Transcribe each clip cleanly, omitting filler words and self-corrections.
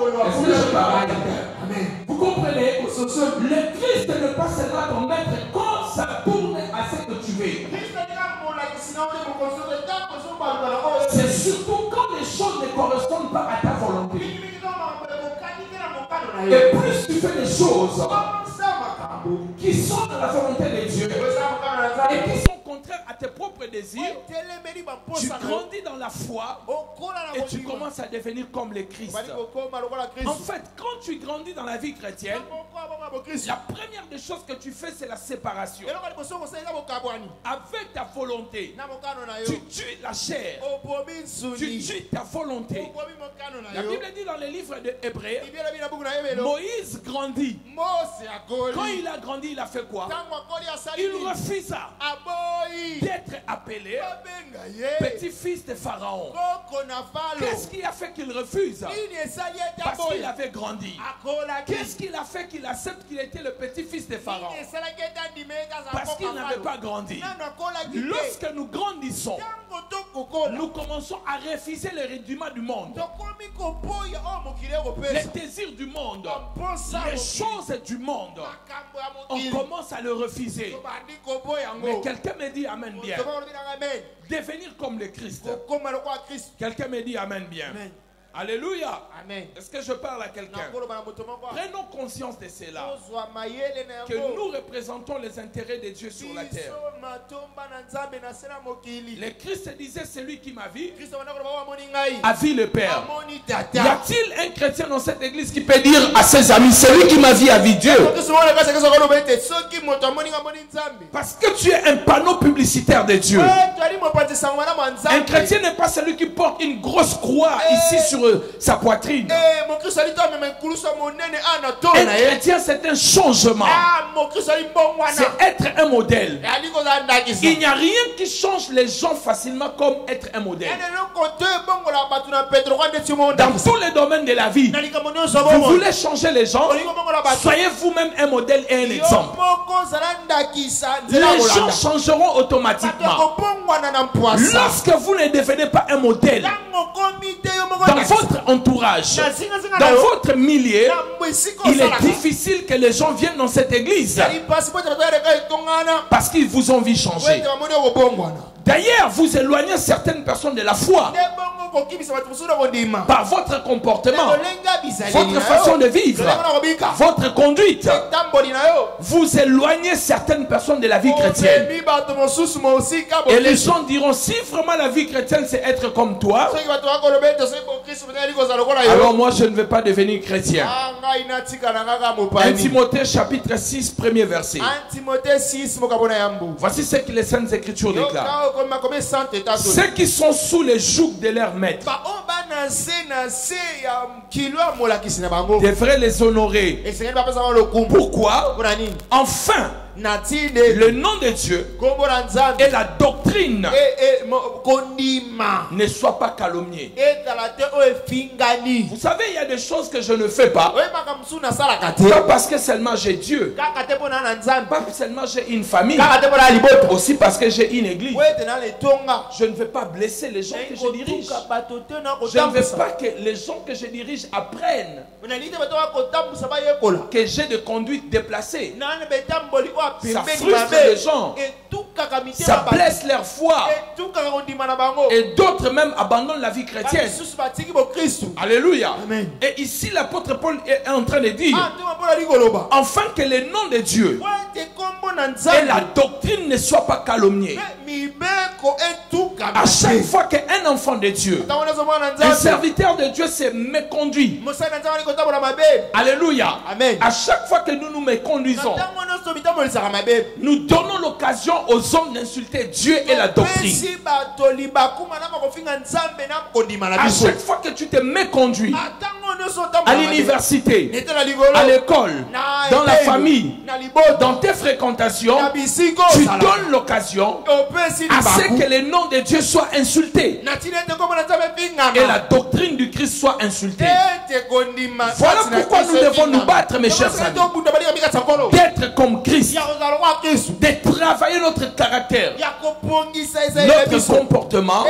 Est-ce que je parle à quelqu'un? Vous comprenez? Le Christ n'est pas seulement ton maître quand ça tourne à ce que tu veux. C'est surtout quand les choses ne correspondent pas à ta volonté. Et plus tu fais des choses qui sont dans la volonté de Dieu et qui sont contraires à tes propres désirs, tu grandis dans la foi et tu commences à devenir comme le Christ. En fait, quand tu grandis dans la vie chrétienne, la première des choses que tu fais, c'est la séparation. Avec ta volonté, tu tues la chair, tu tues ta volonté. La Bible dit dans les livres de Hébreux, Moïse grandit. Quand il a grandi, il a fait quoi? Il refusa d'être appelé petit-fils de Pharaon. Qu'est-ce qui a fait qu'il refuse? Parce qu'il avait grandi. Qu'est-ce qu'il a fait qu'il accepte qu'il était le petit-fils de Pharaon? Parce qu'il n'avait pas grandi. Lorsque nous grandissons, nous commençons à refuser les rudiments du monde, les désirs du monde, les choses du monde. On commence à le refuser. Mais quelqu'un me dit Amen bien. Devenir comme le Christ. Quelqu'un me dit Amen bien. Alléluia. Est-ce que je parle à quelqu'un? Prenons conscience de cela, que nous représentons les intérêts de Dieu sur la terre. Le Christ disait: celui qui m'a vu a vu le Père. Y a-t-il un chrétien dans cette église qui peut dire à ses amis: celui qui m'a vu a vu Dieu? Parce que tu es un panneau publicitaire de Dieu. Un chrétien n'est pas celui qui porte une grosse croix ici sur sa poitrine. Un chrétien, c'est un changement. C'est être un modèle. Il n'y a rien qui change les gens facilement comme être un modèle. Dans tous les domaines de la vie, vous voulez changer les gens, soyez vous-même un modèle et un exemple. Les gens changeront automatiquement. Lorsque vous ne devenez pas un modèle dans votre entourage, dans votre milieu, il est difficile que les gens viennent dans cette église parce qu'ils vous ont vu changer. D'ailleurs, vous éloignez certaines personnes de la foi par votre comportement, votre façon de vivre, votre conduite. Vous éloignez certaines personnes de la vie chrétienne. Et les gens diront: si vraiment la vie chrétienne c'est être comme toi, alors moi je ne vais pas devenir chrétien. 1 Timothée chapitre 6 premier verset. Voici ce que les Saintes Écritures déclarent: ceux qui sont sous les jougs de leur maître devraient les honorer. Pourquoi? Enfin, le nom de Dieu et la doctrine ne soient pas calomniés. Vous savez, il y a des choses que je ne fais pas, pas parce que seulement j'ai Dieu, pas seulement j'ai une famille, aussi parce que j'ai une église. Je ne veux pas blesser les gens que je dirige. Je ne veux pas que les gens que je dirige apprennent que j'ai de conduite déplacée. Ça frustre les gens, ça blesse leur foi, et d'autres même abandonnent la vie chrétienne. Alléluia. Et ici l'apôtre Paul est en train de dire: afin que le nom de Dieu et la doctrine ne soient pas calomniés. À chaque fois qu'un enfant de Dieu, un serviteur de Dieu se méconduit, alléluia, à chaque fois que nous nous méconduisons, nous donnons l'occasion aux hommes d'insulter Dieu et la doctrine. À chaque fois que tu te méconduis, à l'université, à l'école, dans la famille, dans tes fréquentations, tu donnes l'occasion à ce que le nom de Dieu soit insulté et la doctrine du Christ soit insultée. Voilà pourquoi nous devons nous battre, mes chers amis, d'être comme Christ, de travailler notre caractère, notre comportement,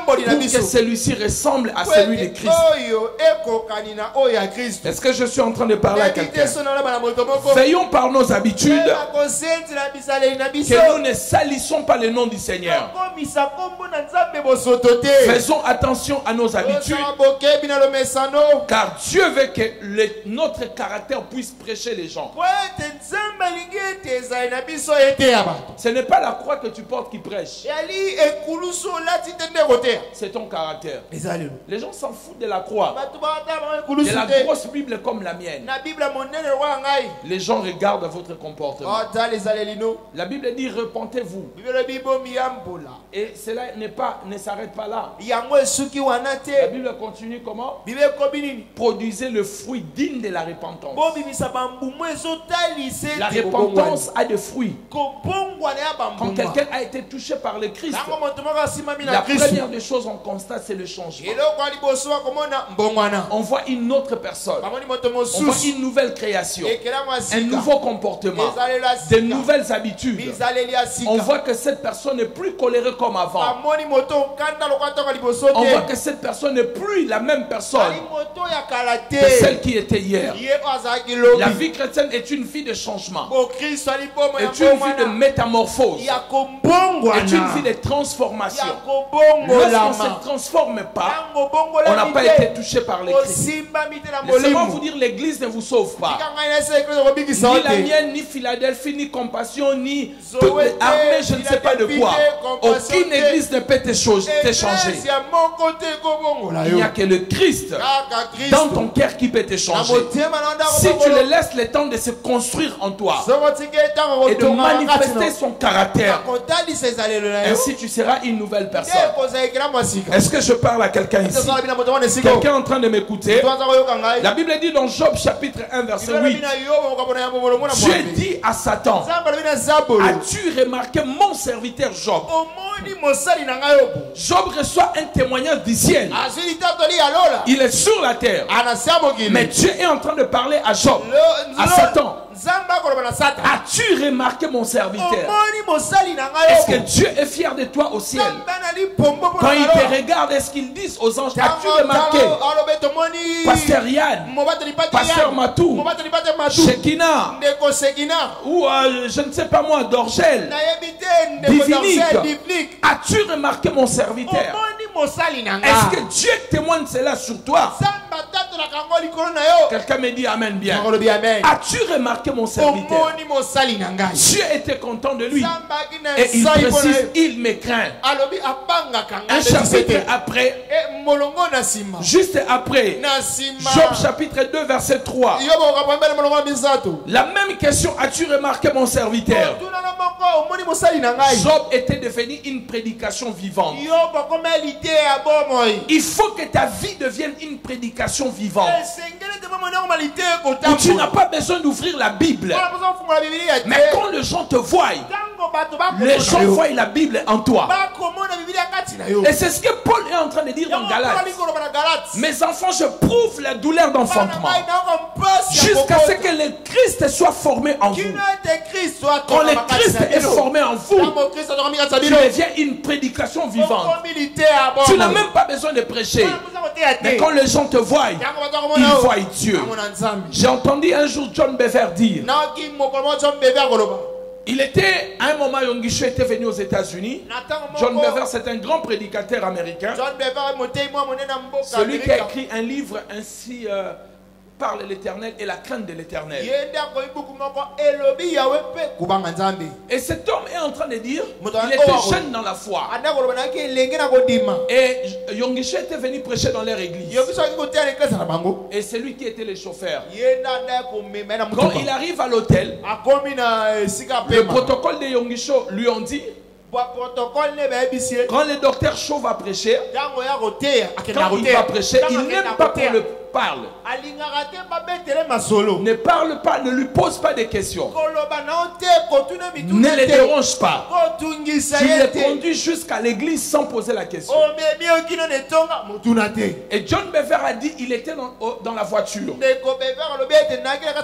pour que celui-ci ressemble à celui de Christ. Est-ce que je suis en train de parler à quelqu'un? Veillons par nos habitudes que nous ne salissons pas le nom du Seigneur. Faisons attention à nos habitudes, car Dieu veut que notre caractère puisse prêcher les gens. Ce n'est pas la croix que tu portes qui prêche, c'est ton caractère. Les gens s'en foutent de la croix, de la grosse Bible comme la mienne. Les gens regardent votre comportement. La Bible dit repentez-vous. Et cela ne s'arrête pas là. La Bible continue comment? Produisez le fruit digne de la repentance. La repentance a des fruits. Quand quelqu'un a été touché par le Christ, la première des choses qu'on constate, c'est le changement. On voit une autre personne. On voit une nouvelle création, un nouveau comportement, de nouvelles habitudes. On voit que cette personne n'est plus colérée comme avant. On voit que cette personne n'est plus la même personne que celle qui était hier. La vie chrétienne est une vie de changement, est une vie de métamorphose, est une vie de transformation. Lorsqu'on ne se transforme pas, on n'a pas été touché par le Christ. Laissez-moi vous dire, l'église ne vous sauve pas. Ni la mienne, ni Philadelphie, ni Compassion, ni toutes les armées, je ne sais pas de quoi. Aucune église ne peut te changer. Il n'y a que le Christ dans ton cœur qui peut te changer. Si tu le laisses le temps de se construire en toi et de manifester son caractère, ainsi tu seras une nouvelle personne. Est-ce que je parle à quelqu'un ici? Quelqu'un en train de m'écouter? La Bible dit dans Job chapitre 1 verset 8, Dieu dit à Satan, as-tu remarqué mon serviteur Job? Job reçoit un témoignage du ciel. Il est sur la terre. Mais Dieu est en train de parler à Job, à Satan. As-tu remarqué mon serviteur? Est-ce que Dieu est fier de toi au ciel? Quand il te regarde, est-ce qu'il dit aux anges, as-tu remarqué Pasteur Yann, Pasteur Matou, Shekina, ou je ne sais pas moi, Dorgel, Divinique, as-tu remarqué mon serviteur? Est-ce que Dieu témoigne cela sur toi? Quelqu'un me dit amen bien. As-tu remarqué mon serviteur? Dieu était content de lui. Et il précise, il me craint. Un chapitre après, juste après, Job chapitre 2 verset 3. La même question, as-tu remarqué mon serviteur? Job était devenu une prédication vivante. Il faut que ta vie devienne une prédication vivante. Où tu n'as pas besoin d'ouvrir la Bible. Mais quand les gens te voient, les gens voient la Bible en toi. Et c'est ce que Paul est en train de dire dans Galates. Mes enfants, je prouve la douleur d'enfantement jusqu'à ce que le Christ soit formé en vous. Quand le Christ est formé en vous, tu deviens une prédication vivante. Tu n'as même pas besoin de prêcher. Mais quand les gens te voient, ils voient Dieu. J'ai entendu un jour John Bever dire, il était, à un moment, Yongisho était venu aux États-Unis. John Bever, c'est un grand prédicateur américain. Celui qui a écrit un livre ainsi parle l'Éternel et la crainte de l'Éternel. Et cet homme est en train de dire, il était jeune dans la foi. Et Yongisho était venu prêcher dans leur église. Et c'est lui qui était le chauffeur. Quand il arrive à l'hôtel, le protocole de Yongisho lui ont dit, quand le docteur Shaw va prêcher, quand il va prêcher, il n'aime pas qu'on le parle. Ne parle pas, ne lui pose pas de questions. Ne le dérange pas. Tu le conduis jusqu'à l'église sans poser la question. Et John Bever a dit, il était dans la voiture.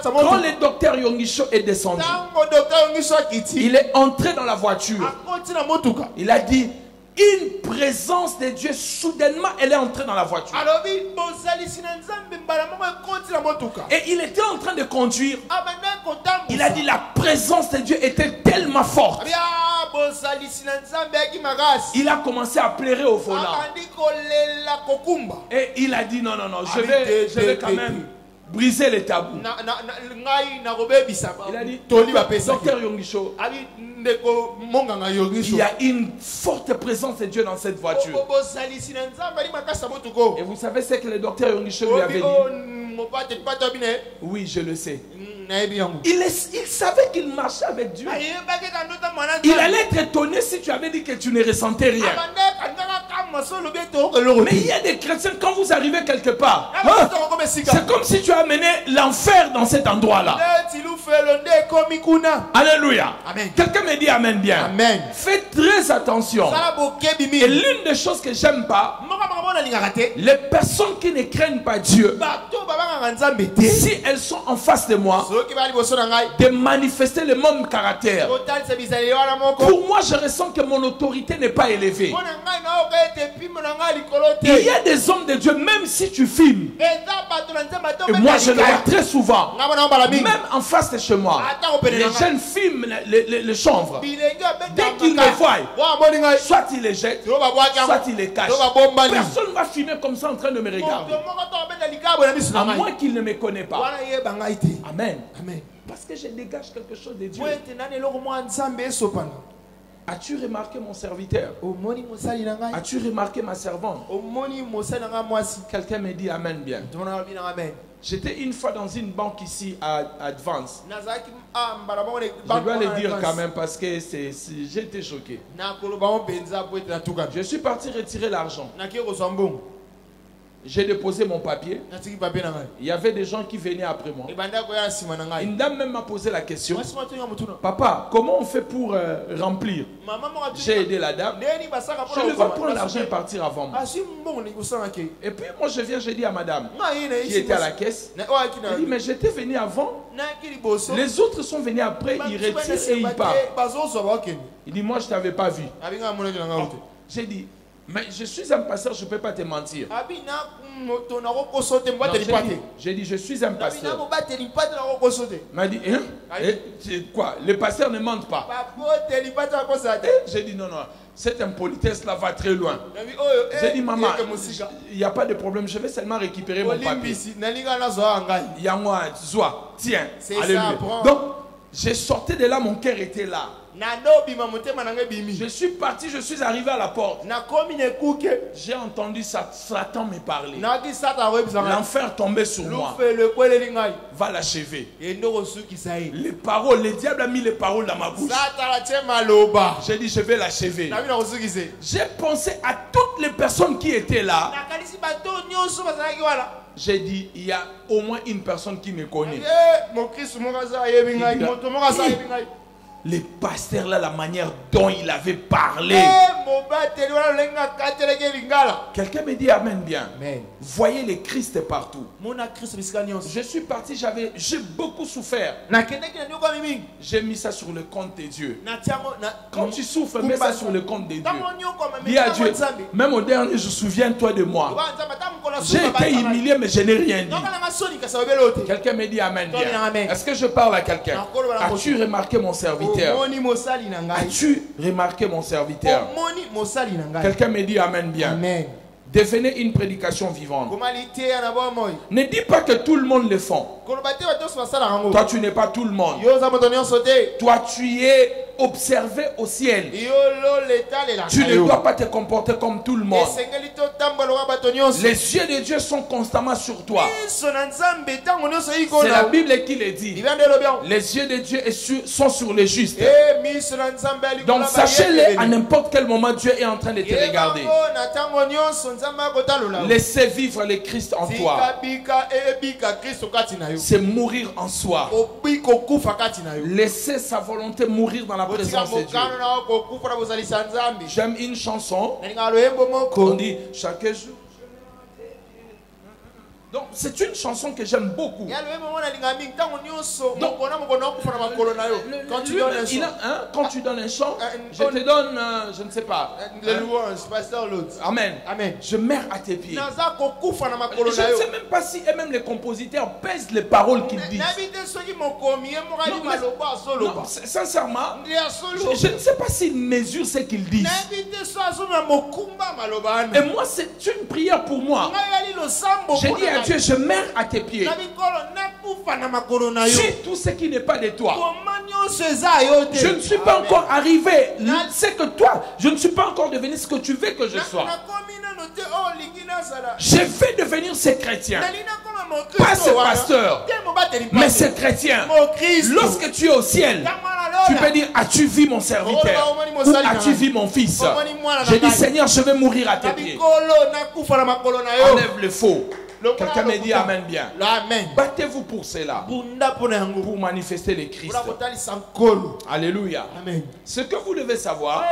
Quand le docteur Yongisho est descendu, il est entré dans la voiture. Il a dit, une présence de Dieu, soudainement, elle est entrée dans la voiture. Et il était en train de conduire. Il a dit la présence de Dieu était tellement forte. Il a commencé à pleurer au volant. Et il a dit non, je vais quand même briser les tabous. Il a dit, docteur Yongisho, il y a une forte présence de Dieu dans cette voiture. Et vous savez ce que le docteur Yongisho lui avait dit? Oui, je le sais. Il savait qu'il marchait avec Dieu. Il allait être étonné si tu avais dit que tu ne ressentais rien. Mais il y a des chrétiens, quand vous arrivez quelque part, c'est comme si tu as amené l'enfer dans cet endroit-là. Alléluia. Quelqu'un me dit amen bien. Amen. Faites très attention. Et l'une des choses que j'aime pas, les personnes qui ne craignent pas Dieu, si elles sont en face de moi, de manifester le même caractère. Pour moi, je ressens que mon autorité n'est pas élevée. Il y a des hommes de Dieu, même si tu filmes, et moi je le vois très souvent, même en face de chez moi, les jeunes filment les chanvres. Dès qu'ils me voient, soit ils les jettent, soit ils les cachent. Personne ne va filmer comme ça en train de me regarder, à moins qu'il ne me connaisse pas. Amen. Parce que je dégage quelque chose de Dieu. As-tu remarqué mon serviteur? As-tu remarqué ma servante? Quelqu'un me dit amen bien. J'étais une fois dans une banque ici à Advance. Je dois le dire quand même parce que j'ai été choqué. Je suis parti retirer l'argent. J'ai déposé mon papier. Il y avait des gens qui venaient après moi. Une dame même m'a posé la question. Papa, comment on fait pour remplir? J'ai aidé la dame. Je ne vais pas prendre l'argent et partir avant moi. Et puis moi je viens, j'ai dit à madame qui était à la caisse. Elle dit mais j'étais venu avant. Les autres sont venus après, ils retirent et ils partent. Il dit moi je ne t'avais pas vu. J'ai dit mais je suis un pasteur, je ne peux pas te mentir. J'ai dit, je suis un pasteur. Il m'a dit, hein? Quoi? Les pasteurs ne mentent pas. J'ai dit, non, cette impolitesse là va très loin. J'ai dit, maman, il n'y a pas de problème, je vais seulement récupérer mon papier. Tiens, alléluia. Donc, j'ai sorti de là, mon cœur était là. Je suis parti, je suis arrivé à la porte. J'ai entendu Satan me parler. L'enfer tombait sur moi. Va l'achever. Les paroles, le diable a mis les paroles dans ma bouche. J'ai dit je vais l'achever. J'ai pensé à toutes les personnes qui étaient là. J'ai dit il y a au moins une personne qui me connaît. Les pasteurs là, la manière dont il avait parlé. Quelqu'un me dit amen bien. Voyez le Christ partout. Je suis parti, j'ai beaucoup souffert. J'ai mis ça sur le compte de Dieu. Quand tu souffres, mets ça sur le compte de Dieu. Dis à Dieu, même au dernier, je souviens-toi de moi. J'ai été humilié, mais je n'ai rien dit. Quelqu'un me dit amen bien. Est-ce que je parle à quelqu'un? As-tu remarqué mon serviteur? As-tu remarqué mon serviteur? Quelqu'un me dit amen bien. Amen. Devenez une prédication vivante. Ne dis pas que tout le monde le font. Toi tu n'es pas tout le monde. Toi tu es observé au ciel. Tu ne dois pas te comporter comme tout le monde. Les yeux de Dieu sont constamment sur toi. C'est la Bible qui le dit. Les yeux de Dieu sont sur les justes. Donc sachez-le, à n'importe quel moment Dieu est en train de te regarder. Laissez vivre le Christ en toi. C'est mourir en soi. Laissez sa volonté mourir dans la présence de Dieu. J'aime une chanson. On dit chaque jour. Donc c'est une chanson que j'aime beaucoup. Donc, quand tu donnes un chant, je te donne, je ne sais pas. Amen. Amen. Je meurs à tes pieds. Je ne sais même pas si même les compositeurs pèsent les paroles qu'ils disent. Non, sincèrement, je ne sais pas s'ils mesurent ce qu'ils disent. Et moi, c'est une prière pour moi. J'ai dit à Dieu, je meurs à tes pieds. Si tout ce qui n'est pas de toi, je ne suis pas encore arrivé. C'est que toi, je ne suis pas encore devenu ce que tu veux que je sois. Je vais devenir ce chrétien. Pas ce pasteur, mais ce chrétien. Lorsque tu es au ciel, tu peux dire, as-tu vu mon serviteur? Ou as-tu vu mon fils? J'ai dit, Seigneur, je vais mourir à tes pieds. Enlève le faux. Quelqu'un me dit Amen bien. Battez-vous pour cela. Pour manifester le Christ. Alléluia. Amen. Ce que vous devez savoir,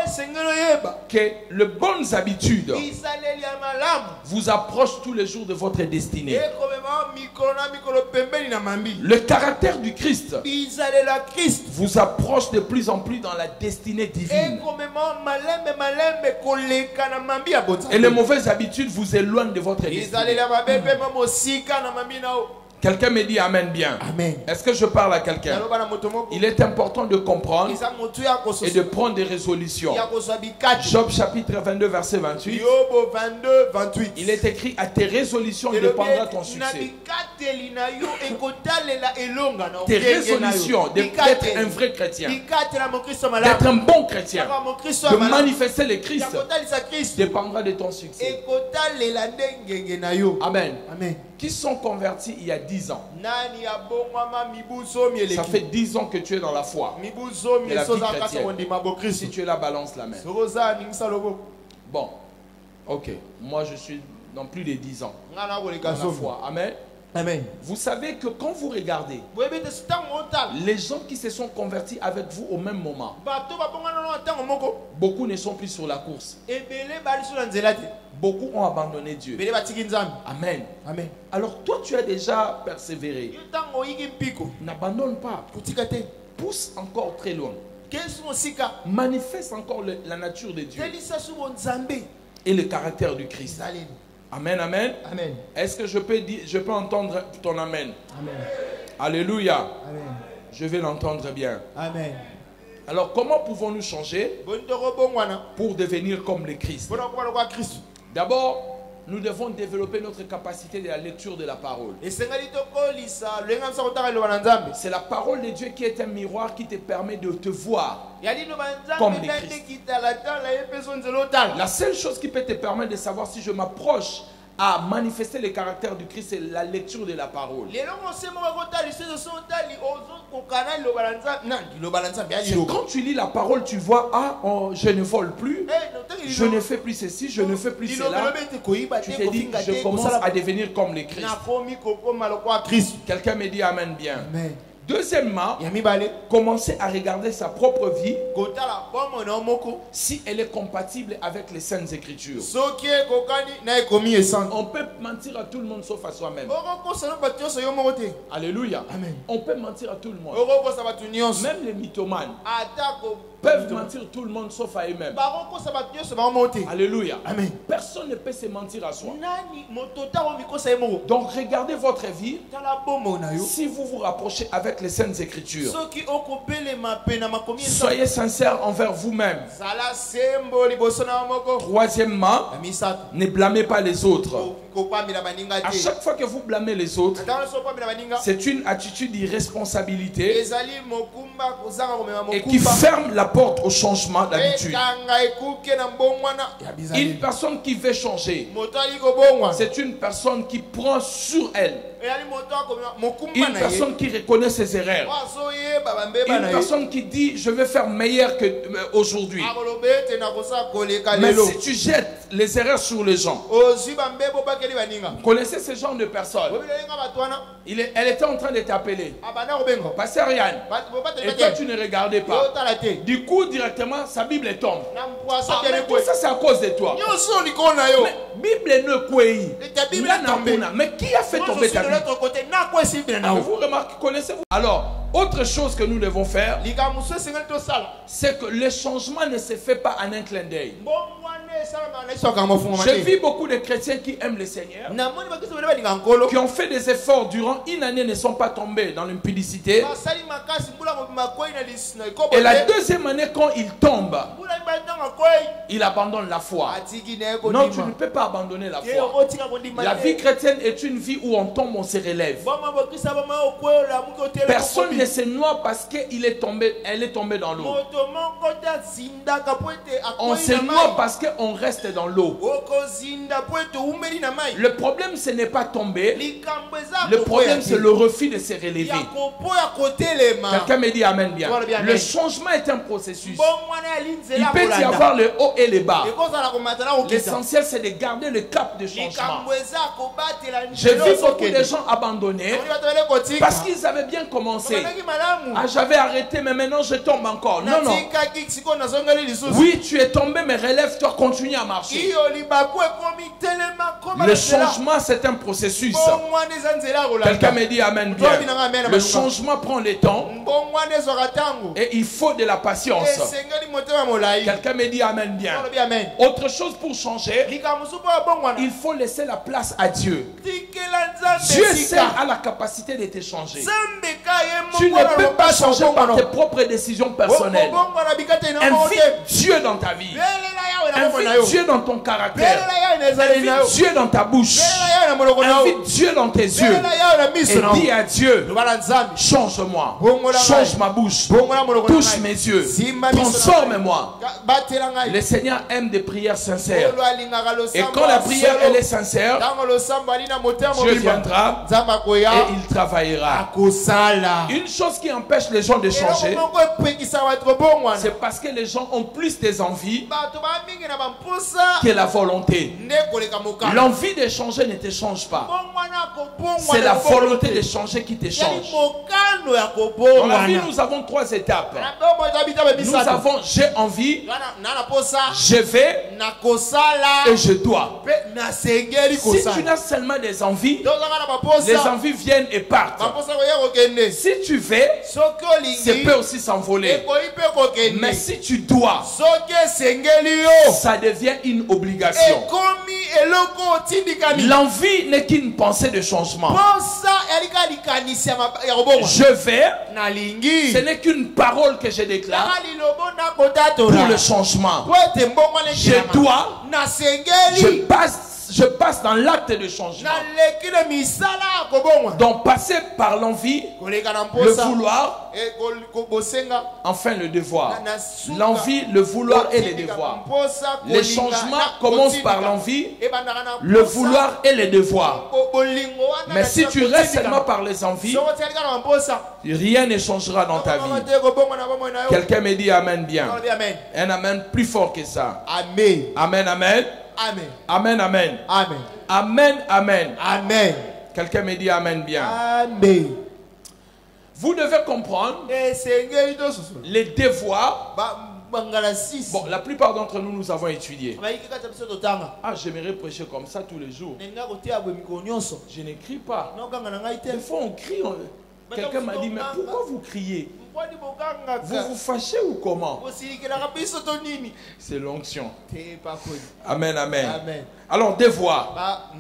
que les bonnes habitudes vous approchent tous les jours de votre destinée. Le caractère du Christ vous approche de plus en plus dans la destinée divine. Et les mauvaises habitudes vous éloignent de votre destinée. Quelqu'un me dit Amen bien. Est-ce que je parle à quelqu'un? Il est important de comprendre et de prendre des résolutions. Job chapitre 22 verset 28. Il est écrit, à tes résolutions dépendra ton succès. Tes résolutions d'être un vrai chrétien, d'être un bon chrétien, de manifester le Christ, dépendra de ton succès. Amen. Qui sont convertis il y a 10 ans. Ça fait 10 ans que tu es dans la foi et la vie chrétienne. Si tu es là, balance la main. Bon, ok. Moi, je suis dans plus de 10 ans dans la foi. Amen. Amen. Vous savez que quand vous regardez les gens qui se sont convertis avec vous au même moment, beaucoup ne sont plus sur la course. Beaucoup ont abandonné Dieu. Amen. Amen. Alors toi, tu as déjà persévéré. N'abandonne pas. Pousse encore très loin. Manifeste encore la nature de Dieu et le caractère du Christ. Amen, amen. Amen. Est-ce que je peux entendre ton amen? Amen. Alléluia. Amen. Je vais l'entendre bien. Amen. Alors comment pouvons-nous changer pour devenir comme le Christ? D'abord, nous devons développer notre capacité de la lecture de la parole. C'est la parole de Dieu qui est un miroir qui te permet de te voir comme le Christ. La seule chose qui peut te permettre de savoir si je m'approche à manifester le caractère du Christ, c'est la lecture de la parole. Quand tu lis la parole, tu vois, ah, oh, je ne vole plus, je ne fais plus ceci, je ne fais plus cela. Tu te dis, je commence à devenir comme le Christ. Quelqu'un me dit Amen bien. Amen. Deuxièmement, commencer à regarder sa propre vie si elle est compatible avec les Saintes Écritures. On peut mentir à tout le monde sauf à soi-même. Alléluia. Amen. On peut mentir à tout le monde. Même les mythomanes peuvent mentir tout le monde sauf à eux-mêmes. Alléluia. Amen. Personne ne peut se mentir à soi. Donc regardez votre vie. Si vous vous rapprochez avec les Saintes Écritures, soyez sincères envers vous-même. Troisièmement, ne blâmez pas les autres. À chaque fois que vous blâmez les autres, c'est une attitude d'irresponsabilité et qui ferme la porte au changement d'habitude. Une personne qui veut changer, c'est une personne qui prend sur elle. Une personne qui reconnaît ses erreurs. Une personne qui dit je vais faire meilleur qu'aujourd'hui. Mais si tu jettes les erreurs sur les gens. Vous connaissez ce genre de personnes? Elle était en train de t'appeler. Pasteur Yann. Et toi, tu ne regardais pas. Du coup, directement, sa Bible tombe. Mais tout ça, c'est à cause de toi. Mais Bible ne quoi. Mais qui a fait tomber ta Bible? Vous remarquez, connaissez-vous? Alors, autre chose que nous devons faire, c'est que le changement ne se fait pas en un clin d'œil. J'ai vu beaucoup de chrétiens qui aiment le Seigneur, qui ont fait des efforts durant une année, ne sont pas tombés dans l'impudicité. Et la deuxième année, quand ils tombent, ils abandonnent la foi. Non, tu ne peux pas abandonner la foi. La vie chrétienne est une vie où on tombe, on se relève. Personne ne se noie parce qu'elle est tombée dans l'eau. On se noie parce qu'on reste dans l'eau. Le problème, ce n'est pas tomber. Le problème, c'est le refus de se relever. Quelqu'un me dit amen bien. Le changement est un processus. Il peut y avoir le haut et le bas. L'essentiel, c'est de garder le cap de changement. J'ai vu beaucoup de gens abandonner parce qu'ils avaient bien commencé. Ah, j'avais arrêté, mais maintenant je tombe encore. Non, non. Oui, tu es tombé, mais relève-toi, continue à marcher. Le changement, c'est un processus. Quelqu'un me dit amen bien. Le changement prend le temps et il faut de la patience. Quelqu'un me dit amen bien. Autre chose pour changer, il faut laisser la place à Dieu. Dieu seul a la capacité de te changer. Tu ne peux pas changer par tes propres décisions personnelles. Invite Dieu dans ta vie. Invite Dieu dans ton caractère. Invite Dieu dans ta bouche. Invite Dieu dans tes yeux. Et dis à Dieu, change-moi. Change ma bouche. Touche mes yeux. Transforme-moi. Le Seigneur aime des prières sincères. Et quand la prière elle est sincère, Dieu viendra et il travaillera. Une chose qui empêche les gens de changer, c'est parce que les gens ont plus des envies que la volonté. L'envie de changer ne te change pas. C'est la volonté de changer qui te change. Dans la vie, nous avons 3 étapes. Nous avons j'ai envie, je vais et je dois. Si tu n'as seulement des envies, les envies viennent et partent. Si tu veux, ça peut aussi s'envoler. Mais si tu dois, ça devient une obligation. L'envie n'est qu'une pensée de changement. Je vais, ce n'est qu'une parole que je déclare pour le changement. Je dois, je passe dans l'acte de changement. Donc passer par l'envie, le vouloir, enfin le devoir. L'envie, le vouloir et le devoir. Les changements commencent par l'envie, le vouloir et le devoir. Mais si tu restes seulement par les envies, rien ne changera dans ta vie. Quelqu'un me dit amen bien. Un amen plus fort que ça. Amen. Amen, amen. Amen. Amen, amen. Amen. Amen, amen. Amen. Quelqu'un me dit amen bien. Amen. Vous devez comprendre les devoirs. Bon, la plupart d'entre nous, nous avons étudié. Ah, j'aimerais prêcher comme ça tous les jours. Je n'écris pas. Des fois, on crie. Quelqu'un m'a dit, mais pourquoi vous criez? Vous vous fâchez ou comment? C'est l'onction. Amen, amen. Alors, devoir.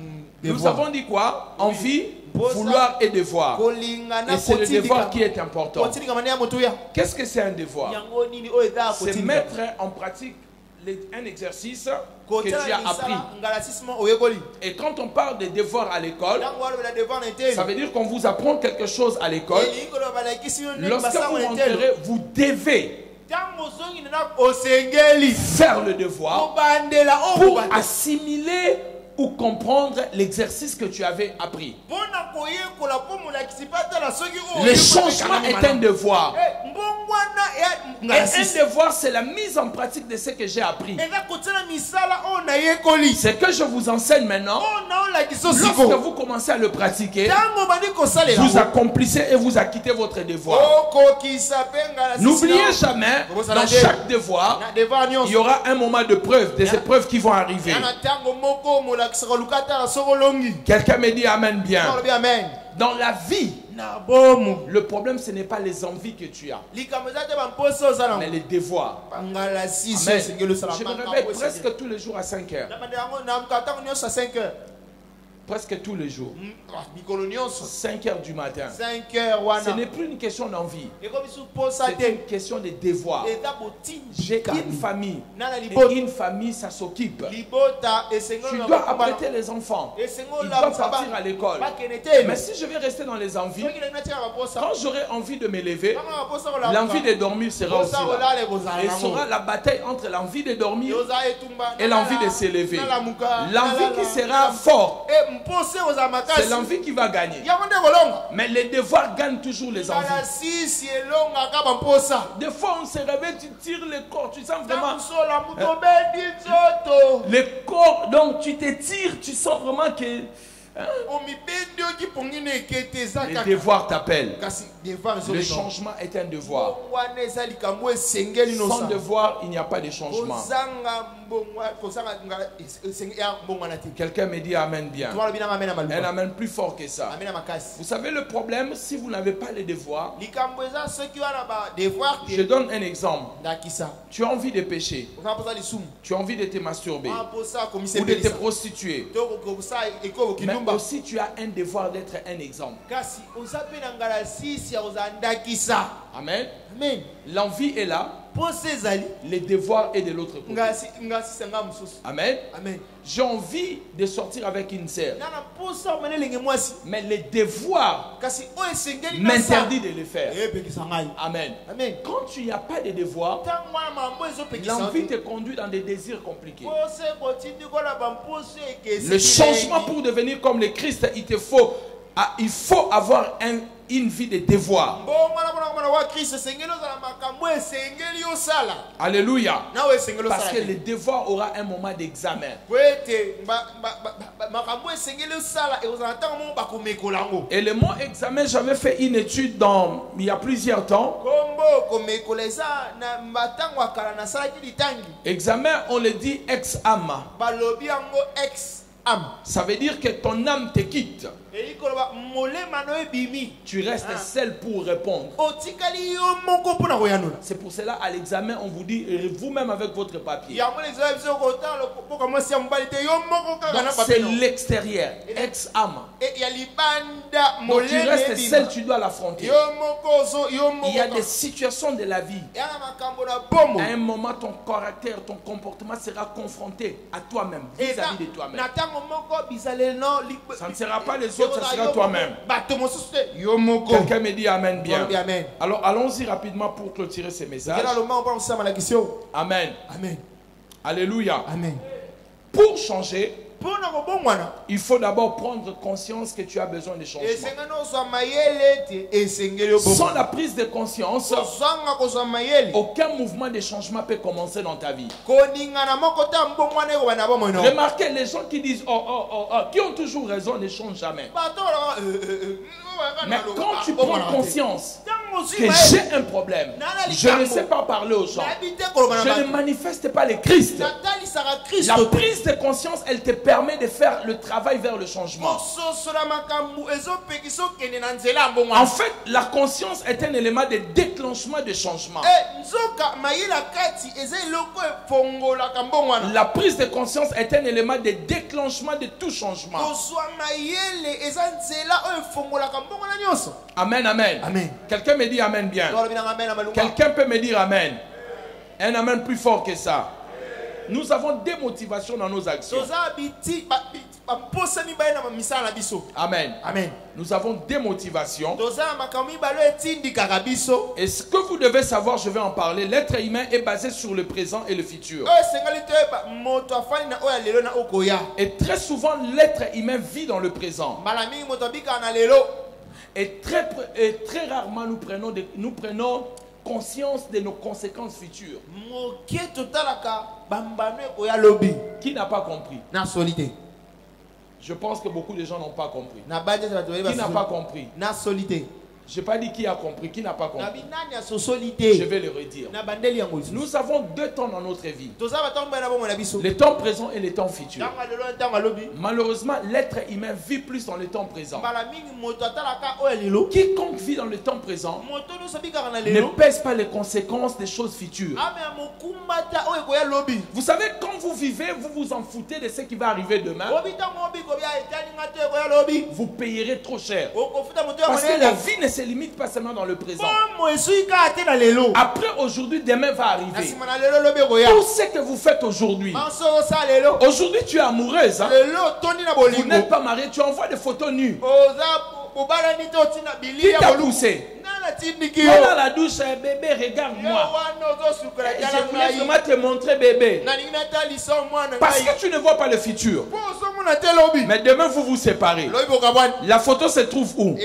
Nous avons dit quoi? Envie, vouloir et devoir. Et c'est le devoir qui est important. Qu'est-ce que c'est un devoir? C'est mettre en pratique un exercice que tu as appris. Et quand on parle de devoirs à l'école, ça veut dire qu'on vous apprend quelque chose à l'école. Lorsque vous rentrez, vous devez faire le devoir pour assimiler ou comprendre l'exercice que tu avais appris. Le changement est un devoir. Et un devoir, c'est la mise en pratique de ce que j'ai appris. Ce que je vous enseigne maintenant, lorsque vous commencez à le pratiquer, vous accomplissez et vous acquittez votre devoir. N'oubliez jamais, dans chaque devoir, il y aura un moment de preuve, des épreuves qui vont arriver. Quelqu'un me dit Amen bien. Dans la vie, le problème, ce n'est pas les envies que tu as, mais les devoirs. Amen. Je me réveille presque tous les jours à 5 heures. Presque tous les jours. 5 heures du matin. Ce n'est plus une question d'envie. C'est une question de devoir. J'ai une famille. Et une famille, ça s'occupe. Tu dois apprêter les enfants. Ils doivent partir à l'école. Mais si je vais rester dans les envies, quand j'aurai envie de me lever, l'envie de dormir sera aussi là. Et sera la bataille entre l'envie de dormir et l'envie de se lever. L'envie qui sera forte, c'est l'envie qui va gagner. Mais les devoirs gagnent toujours les envies. Des fois, on se réveille, tu tires le corps, tu sens vraiment le corps, donc tu te tires, tu sens vraiment que les devoirs t'appellent. Le changement est un devoir. Sans devoir, il n'y a pas de changement. Quelqu'un me dit Amen bien. Un Amen plus fort que ça. Vous savez le problème, si vous n'avez pas les devoirs, je donne un exemple. Tu as envie de pécher. Tu as envie de te masturber ou de te prostituer. Mais aussi tu as un devoir d'être un exemple. Amen. L'envie est là. Le devoir est de l'autre côté. Amen. J'ai envie de sortir avec une sœur, mais le devoir m'interdit de le faire. Amen. Quand tu n'as pas de devoir, l'envie te conduit dans des désirs compliqués. Le changement pour devenir comme le Christ, il faut avoir une vie de devoir. Alléluia. Parce que le devoir aura un moment d'examen. Et le mot examen, j'avais fait une étude il y a plusieurs temps. Examen, on le dit ex-âme. Ça veut dire que ton âme te quitte. Tu restes seul pour répondre. C'est pour cela à l'examen on vous dit vous-même avec votre papier. C'est l'extérieur, ex-âme. Donc tu restes seul, tu dois l'affronter. Il y a des situations de la vie. À un moment ton caractère, ton comportement sera confronté à toi-même, vis-à-vis de toi-même. Ça ne sera pas les autres, ça sera toi-même. Quelqu'un me dit Amen bien. Alors allons-y rapidement pour clôturer ces messages. Amen. Alléluia. Pour changer, il faut d'abord prendre conscience que tu as besoin de changement. Sans la prise de conscience, aucun mouvement de changement peut commencer dans ta vie. Remarquez, les gens qui disent qui ont toujours raison ne changent jamais. Mais quand tu prends conscience que j'ai un problème, je ne sais pas parler aux gens, je ne manifeste pas le Christ, la prise de conscience, elle te permet de faire le travail vers le changement. En fait, la conscience est un élément de déclenchement de changement. La prise de conscience est un élément de déclenchement de tout changement. Amen, amen. Quelqu'un me dit Amen bien. Quelqu'un peut me dire Amen. Un Amen plus fort que ça. Nous avons des motivations dans nos actions. Amen. Nous avons des motivations. Et ce que vous devez savoir, je vais en parler. L'être humain est basé sur le présent et le futur. Et très souvent, l'être humain vit dans le présent. Et très rarement, nous prenons conscience de nos conséquences futures. Qui n'a pas compris? Je pense que beaucoup de gens n'ont pas compris. Qui n'a pas compris? Je n'ai pas dit qui a compris, qui n'a pas compris. Je vais le redire. Nous avons deux temps dans notre vie. Le temps présent et le temps futur. Malheureusement, l'être humain vit plus dans le temps présent. Quiconque vit dans le temps présent ne pèse pas les conséquences des choses futures. Vous savez, quand vous vivez, vous vous en foutez de ce qui va arriver demain. Vous payerez trop cher. Parce que la vie ne se limite pas seulement dans le présent. Après aujourd'hui, demain va arriver. Tout ce que vous faites aujourd'hui. Aujourd'hui, tu es amoureuse. Hein? Vous n'êtes pas marié, tu envoies des photos nues. Qui t'a poussé? Dans la douche, bébé, regarde-moi. Je voulais vraiment te montrer, bébé. Parce que tu ne vois pas le futur. Mais demain, vous vous séparez. La photo se trouve où?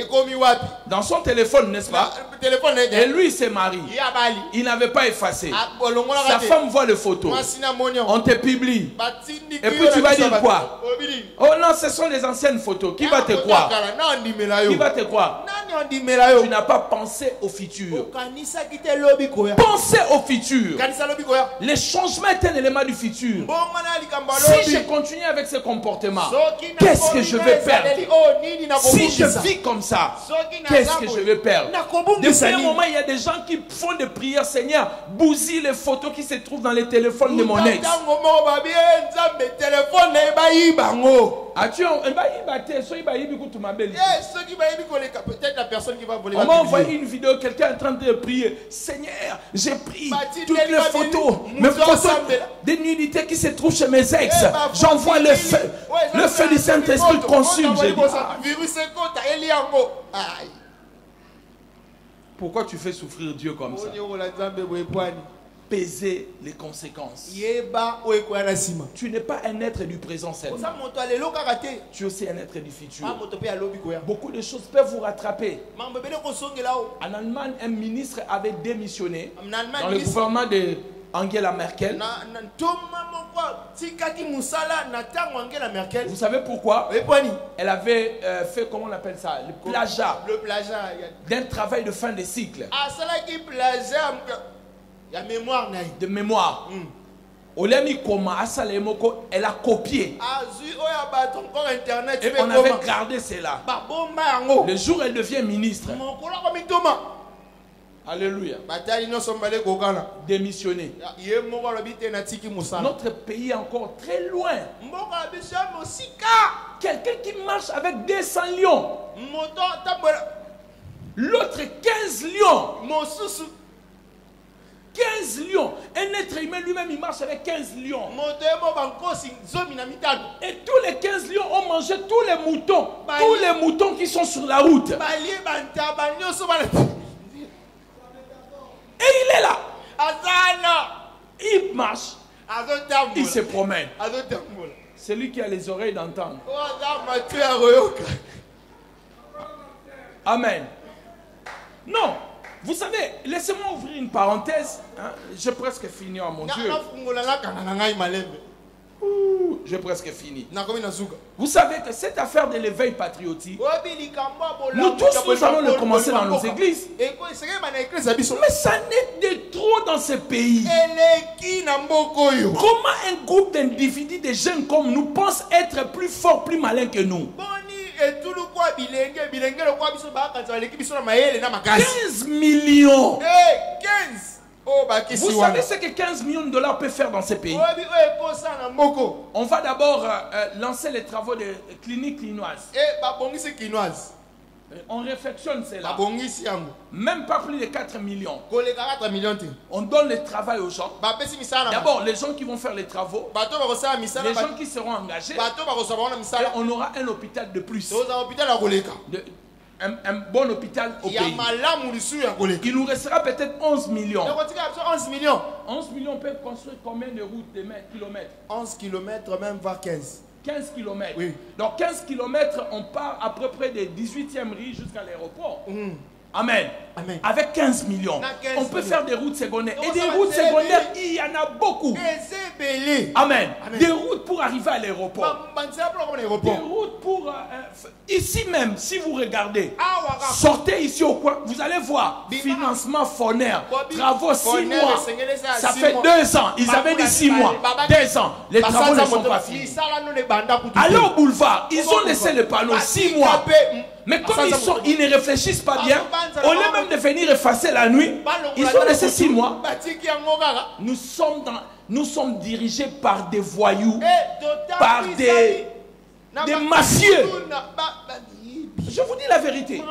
Dans son téléphone, n'est-ce pas? Et lui, il s'est marié. Il n'avait pas effacé. Sa femme voit les photos. On te publie. Et puis tu vas dire quoi? Oh non, ce sont les anciennes photos. Qui va te croire? Qui va te croire? Tu n'as pas pensé au futur. Pensez au futur. Le changement est un élément du futur. Si je continue avec ce comportement, qu'est-ce que je vais perdre? Si je vis comme ça, qu'est-ce que je vais perdre? Depuis un moment, il y a des gens qui font des prières. Seigneur, bousille les photos qui se trouvent dans les téléphones de mon ex. Peut-être la personne qui va voler. On m'a envoyé une vidéo, quelqu'un est en train de prier. Seigneur, j'ai pris toutes les photos, mes photos des nudité qui se trouvent chez mes ex. J'envoie le feu. Le feu du Saint-Esprit consume. Pourquoi tu fais souffrir Dieu comme ça? Peser les conséquences. Tu n'es pas un être du présent seulement. Tu es aussi un être du futur. Beaucoup de choses peuvent vous rattraper. En Allemagne, un ministre avait démissionné dans le gouvernement de Angela Merkel. Vous savez pourquoi? Elle avait fait, comment on appelle ça, le plagiat d'un travail de fin de cycle. De mémoire. Elle a copié. Et on avait gardé cela. Le jour où elle devient ministre. Alléluia. Démissionné. Notre pays est encore très loin. Quelqu'un qui marche avec 200 lions. L'autre 15 lions. 15 lions. Un être humain lui-même, il marche avec 15 lions. Et tous les 15 lions ont mangé tous les moutons. Tous les moutons qui sont sur la route. Et il est là. Il marche. Il se promène. C'est lui qui a les oreilles d'entendre. Amen. Non. Vous savez, laissez-moi ouvrir une parenthèse. Hein? J'ai presque fini, oh mon Dieu. J'ai presque fini. Vous savez que cette affaire de l'éveil patriotique, nous tous, nous allons le commencer dans nos églises. Mais ça n'est de trop dans ce pays. Comment un groupe d'individus, de jeunes comme nous, pense être plus fort, plus malin que nous? 15 millions. 15. Vous savez ce que 15 millions de dollars peut faire dans ce pays? On va d'abord lancer les travaux de clinique linoise. On réfectionne cela. Même pas plus de 4 millions. On donne le travail aux gens. D'abord, les gens qui vont faire les travaux, les gens qui seront engagés, et on aura un hôpital de plus. Un bon hôpital au pays. Il nous restera peut-être 11 millions. 11 millions peuvent construire combien de routes, de kilomètres? 11 kilomètres, même voire 15. 15 km. Oui. Donc 15 km, on part à peu près des 18e riz jusqu'à l'aéroport. Amen. Amen. Avec 15 millions, on peut faire des routes secondaires. Et des routes secondaires, il y en a beaucoup. Amen. Des routes pour arriver à l'aéroport. Des routes pour... ici même, si vous regardez, sortez ici au coin, vous allez voir. Financement Foner, travaux 6 mois. Ça fait 2 ans. Ils avaient dit 6 mois. 2 ans. Les travaux ne sont pas finis. Allez au boulevard. Ils ont laissé le panneau 6 mois. Mais comme ils ne réfléchissent pas bien, au lieu même de venir effacer la nuit, ils ont laissé 6 mois. Nous sommes dirigés par des voyous, par des mafieux. Je vous dis la vérité.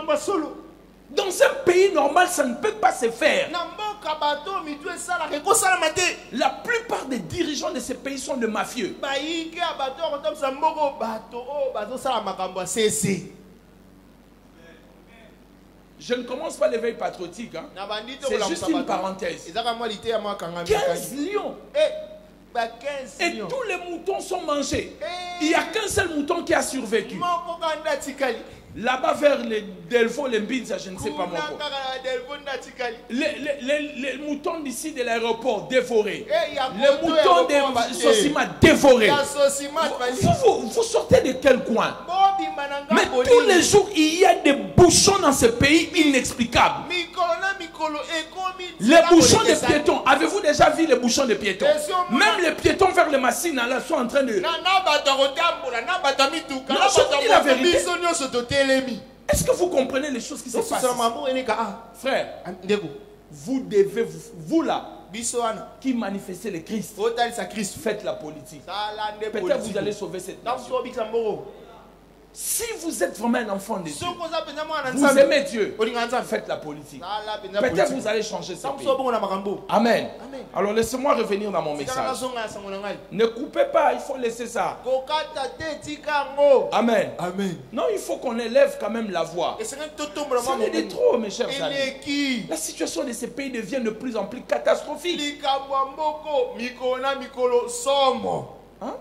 Dans un pays normal, ça ne peut pas se faire. La plupart des dirigeants de ces pays sont des mafieux. Je ne commence pas l'éveil patriotique. Hein. C'est juste une parenthèse. 15 lions. Et tous les moutons sont mangés. Il n'y a qu'un seul mouton qui a survécu. Là-bas vers les Delvaux, les Mbinza, je ne sais pas moi. Les moutons d'ici de l'aéroport dévorés. Les moutons de Sosima dévorés. Vous sortez de quel coin? Mais tous les jours, il y a des bouchons dans ce pays inexplicables. Les bouchons de piétons. Avez-vous déjà vu les bouchons de piétons? Même les piétons vers les Massines là sont en train de... Non, je dis la vérité. Est-ce que vous comprenez les choses qui se passent? Frère, vous devez, vous là, qui manifestez le Christ, faites la politique. Peut-être vous allez sauver cette nation. Si vous êtes vraiment un enfant de Dieu, vous aimez Dieu, faites la politique. Peut-être vous allez changer ce pays. Amen. Alors laissez-moi revenir dans mon message. Ne coupez pas, il faut laisser ça. Amen. Non, il faut qu'on élève quand même la voix. Ce n'est de trop, mes chers amis. La situation de ces pays devient de plus en plus catastrophique. Hein?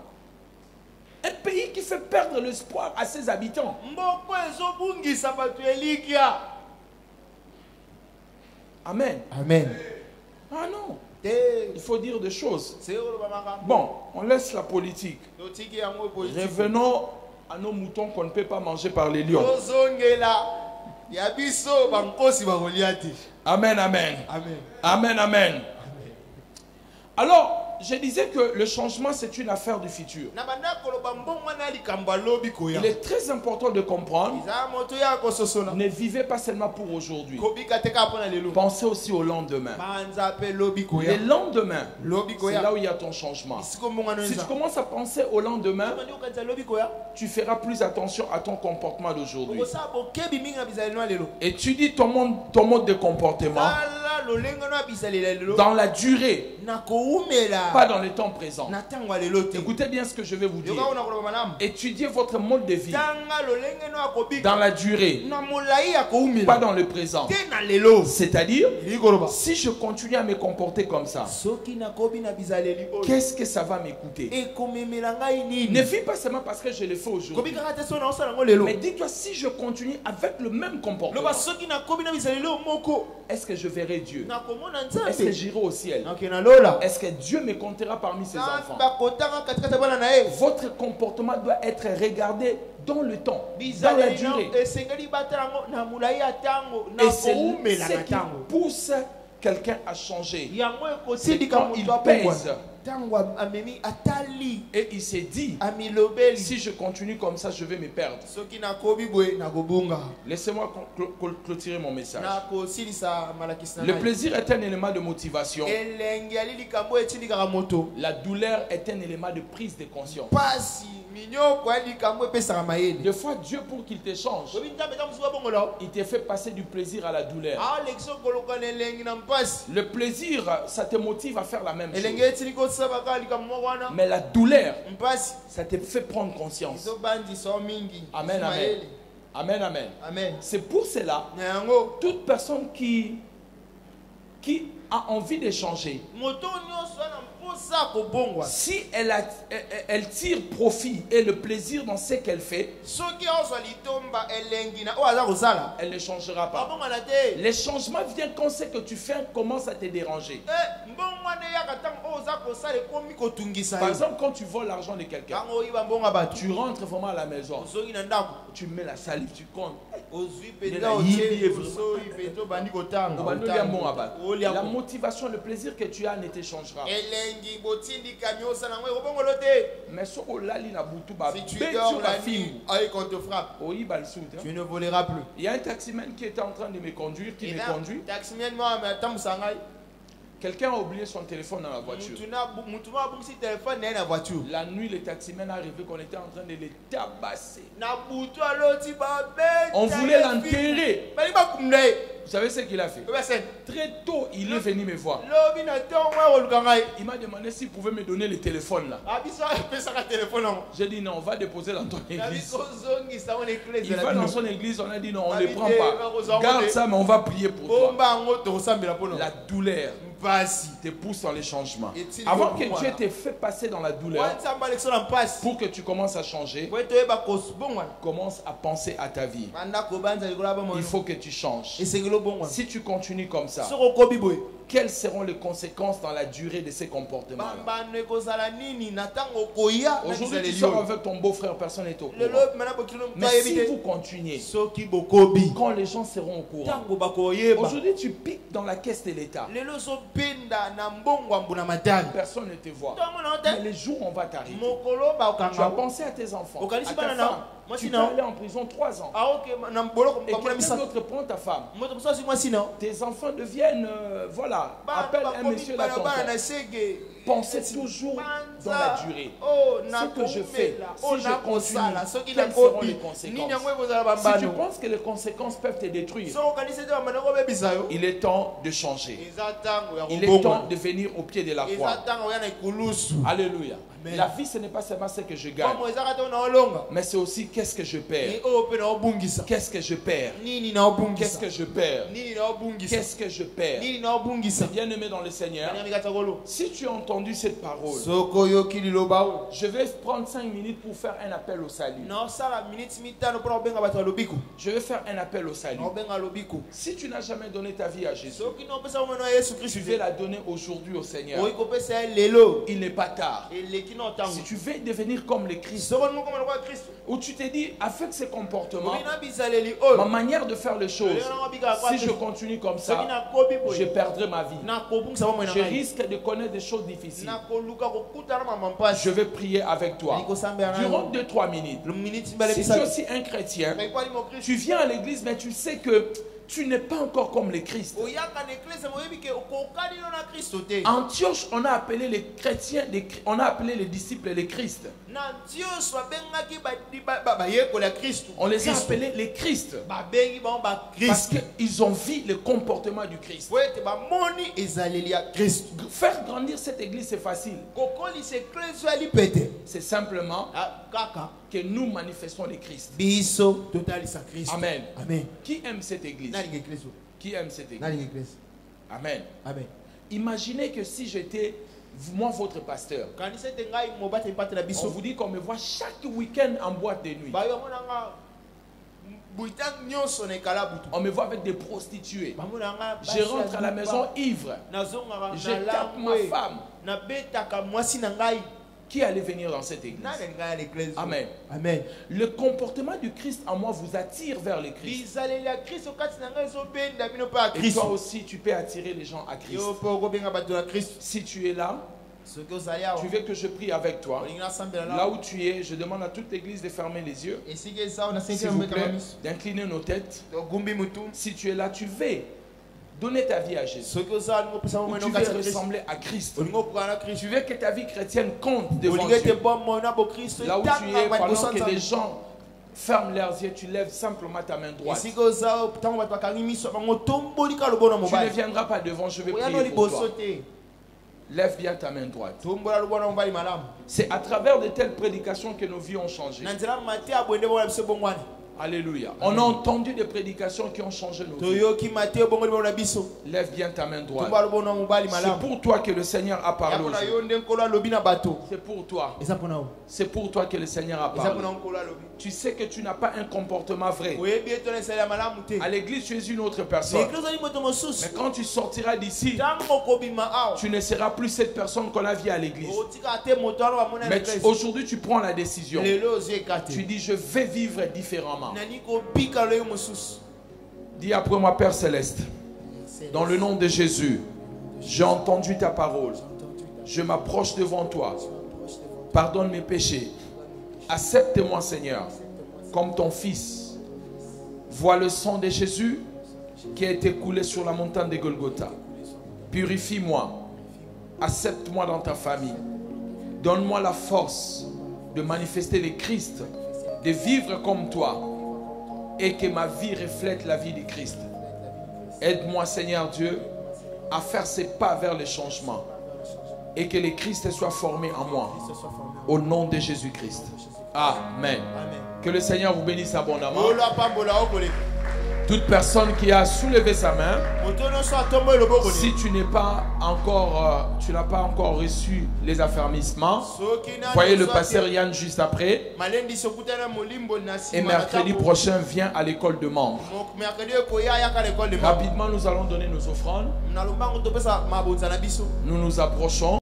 Un pays qui fait perdre l'espoir à ses habitants. Amen. Ah non. Il faut dire des choses. Bon, on laisse la politique. Revenons à nos moutons qu'on ne peut pas manger par les lions. Amen. Alors, je disais que le changement, c'est une affaire du futur. Il est très important de comprendre. Ne vivez pas seulement pour aujourd'hui. Pensez aussi au lendemain. Le lendemain, c'est là où il y a ton changement. Si tu commences à penser au lendemain, tu feras plus attention à ton comportement d'aujourd'hui. Étudie ton mode de comportement dans la durée, pas dans le temps présent. Écoutez bien ce que je vais vous dire. Étudiez votre mode de vie dans la durée, pas dans le présent. C'est-à-dire, si je continue à me comporter comme ça, qu'est-ce que ça va m'écouter? Ne vis pas seulement parce que je le fais aujourd'hui, mais dis-toi, si je continue avec le même comportement, est-ce que je verrai Dieu? Est-ce que j'irai au ciel? Est-ce que Dieu me comptera parmi ses enfants? Votre comportement doit être regardé dans le temps, dans la durée. Et c'est ce qui pousse quelqu'un à changer. C'est quand il pèse. Et il s'est dit, si je continue comme ça, je vais me perdre. Laissez-moi clôturer mon message. Le plaisir est un élément de motivation. La douleur est un élément de prise de conscience. Des fois, Dieu, pour qu'il te change, il te fait passer du plaisir à la douleur. Le plaisir, ça te motive à faire la même chose. Mais la douleur, ça te fait prendre conscience. Amen. C'est pour cela, toute personne qui a envie de changer, Si elle tire profit et le plaisir dans ce qu'elle fait, elle ne changera pas. Les changements viennent quand ce que tu fais commence à te déranger. Par exemple, quand tu voles l'argent de quelqu'un, tu rentres vraiment à la maison, tu mets la salive, tu comptes. La motivation, le plaisir que tu as ne te changera. Mais si tu dors la nuit avec on te frappe, tu ne voleras plus. Il y a un taximan qui était en train de me conduire, qui me conduit. Quelqu'un a oublié son téléphone dans la voiture. La nuit, le taximan est arrivé qu'on était en train de le tabasser. On voulait l'enterrer. Vous savez ce qu'il a fait? Très tôt, il est venu me voir. Il m'a demandé s'il pouvait me donner le téléphone là. J'ai dit non, on va déposer dans ton église. Il va dans son église, on a dit non, on ne le prend pas. Garde ça, mais on va prier pour toi. La douleur te pousse dans les changements. Avant que Dieu t'ait fait passer dans la douleur, pour que tu commences à changer, commence à penser à ta vie. Il faut que tu changes. Si tu continues comme ça, quelles seront les conséquences dans la durée de ces comportements-là? Aujourd'hui, tu sors avec ton beau-frère, personne n'est au courant. Mais si vous continuez, quand les gens seront au courant, aujourd'hui tu piques dans la caisse de l'État. Personne ne te voit. Mais les jours où on va t'arrêter, tu as pensé à tes enfants, à ta femme. Tu vas aller en prison 3 ans. Et quelqu'un d'autre prend ta femme. Tes enfants deviennent, voilà, appelle un monsieur la tonton. Pensez toujours dans la durée. Ce que je fais, si je continue, quelles seront les conséquences? Si tu penses que les conséquences peuvent te détruire, il est temps de changer. Il est temps de venir au pied de la croix. Alléluia. La vie, ce n'est pas seulement ce que je gagne, mais c'est aussi qu'est-ce que je perds. Qu'est-ce que je perds? Qu'est-ce que je perds? Qu'est-ce que je perds? Bien-aimé dans le Seigneur, si tu as entendu cette parole, je vais prendre 5 minutes pour faire un appel au salut. Je vais faire un appel au salut. Si tu n'as jamais donné ta vie à Jésus, tu veux la donner aujourd'hui au Seigneur. Il n'est pas tard. Si tu veux devenir comme le Christ, où tu te dis, avec ce comportement, ma manière de faire les choses, si je continue comme ça, je perdrai ma vie. Je risque de connaître des choses difficiles. Je vais prier avec toi durant 2-3 minutes. Si tu es aussi un chrétien, tu viens à l'église, mais tu sais que tu n'es pas encore comme les Christ. Antioche, on a appelé les chrétiens, on a appelé les disciples les Christ. On les a appelés les Christ. Parce qu'ils ont vu le comportement du Christ. Faire grandir cette église, c'est facile. C'est simplement que nous manifestons les Christ. Amen. Amen. Qui aime cette église? Qui aime cette église? Amen. Amen. Imaginez que si j'étais moi votre pasteur, on vous dit qu'on me voit chaque week-end en boîte de nuit. On me voit avec des prostituées. Je rentre à la maison ivre. Je tape ma femme. Qui allait venir dans cette église? Amen. Amen. Le comportement du Christ en moi vous attire vers le Christ. Et toi aussi, tu peux attirer les gens à Christ. Si tu es là, tu veux que je prie avec toi. Là où tu es, je demande à toute l'église de fermer les yeux. S'il vous plaît, d'incliner nos têtes. Si tu es là, tu veux donner ta vie à Jésus. Ou tu veux ressembler à Christ. Tu veux que ta vie chrétienne compte devant Dieu. Là où tu es, pendant que les gens ferment leurs yeux, tu lèves simplement ta main droite. Tu ne viendras pas devant, je vais prier pour toi. Lève bien ta main droite. C'est à travers de telles prédications que nos vies ont changé. Alléluia. On a entendu des prédications qui ont changé nos vies. Lève bien ta main droite. C'est pour toi que le Seigneur a parlé aujourd'hui. C'est pour toi. C'est pour toi que le Seigneur a parlé. Tu sais que tu n'as pas un comportement vrai. À l'église, tu es une autre personne. Mais quand tu sortiras d'ici, tu ne seras plus cette personne qu'on a vue à l'église. Mais aujourd'hui, tu prends la décision. Tu dis, je vais vivre différemment. Dis après moi, Père Céleste, dans le nom de Jésus, j'ai entendu ta parole. Je m'approche devant toi. Pardonne mes péchés. Accepte-moi, Seigneur, comme ton fils. Vois le sang de Jésus qui a été coulé sur la montagne de Golgotha. Purifie-moi. Accepte-moi dans ta famille. Donne-moi la force de manifester le Christ, de vivre comme toi et que ma vie reflète la vie du Christ. Aide-moi, Seigneur Dieu, à faire ces pas vers le changement et que le Christ soit formé en moi. Au nom de Jésus-Christ. Amen. Que le Seigneur vous bénisse abondamment. Toute personne qui a soulevé sa main, si tu n'es pas encore, tu n'as pas encore reçu les affermissements, voyez le pasteur Yann juste après. Et mercredi prochain, viens à l'école de membres. Rapidement, nous allons donner nos offrandes. Nous nous approchons.